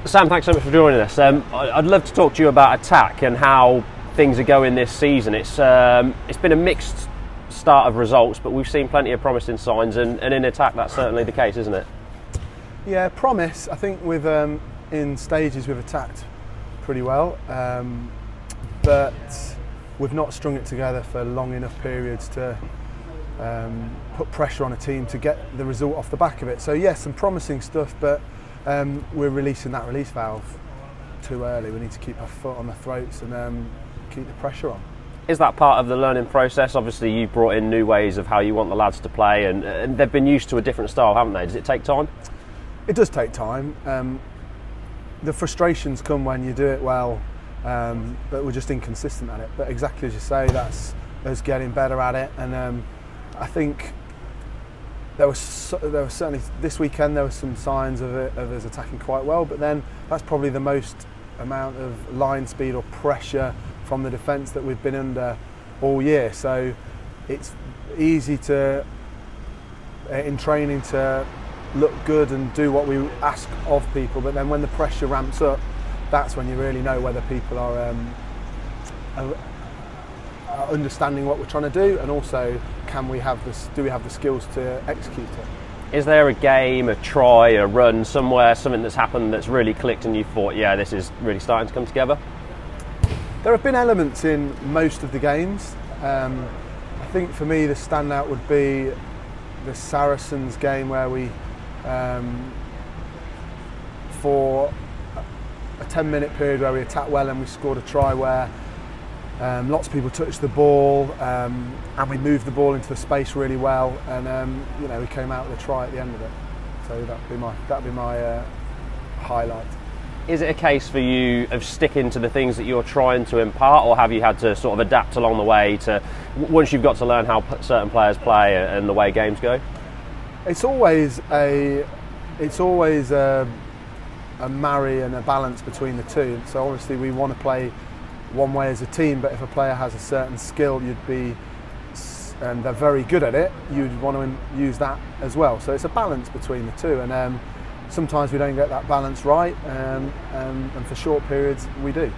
Sam, thanks so much for joining us. I'd love to talk to you about attack and how things are going this season. It's been a mixed start of results, but we've seen plenty of promising signs, and in attack that's certainly the case, isn't it? Yeah, promise. I think we've in stages we've attacked pretty well, but we've not strung it together for long enough periods to put pressure on a team to get the result off the back of it. So yes, some promising stuff, but we're releasing that release valve too early. We need to keep our foot on the throats and keep the pressure on. Is that part of the learning process? Obviously you've brought in new ways of how you want the lads to play, and they've been used to a different style, haven't they? Does it take time? It does take time. The frustrations come when you do it well, but we're just inconsistent at it. But exactly as you say, that's us getting better at it. And I think there was certainly this weekend there were some signs of us attacking quite well. But then that's probably the most amount of line speed or pressure from the defence that we've been under all year. So it's easy to in training to look good and do what we ask of people, but then when the pressure ramps up, that's when you really know whether people are understanding what we're trying to do, and also do we have the skills to execute it. Is there a game, a try, a run somewhere, something that's happened that's really clicked and you thought, yeah, this is really starting to come together? There have been elements in most of the games. I think for me the standout would be the Saracens game, where we for a 10-minute period where we attacked well and we scored a try where lots of people touched the ball, and we moved the ball into the space really well, and you know, we came out with a try at the end of it. So that'd be my highlight. Is it a case for you of sticking to the things that you're trying to impart, or have you had to sort of adapt along the way to once you've got to learn how certain players play and the way games go? It's always a marry and a balance between the two. So obviously we want to play one way as a team, but if a player has a certain skill, and they're very good at it, you'd want to use that as well. So it's a balance between the two, and sometimes we don't get that balance right, and for short periods we do.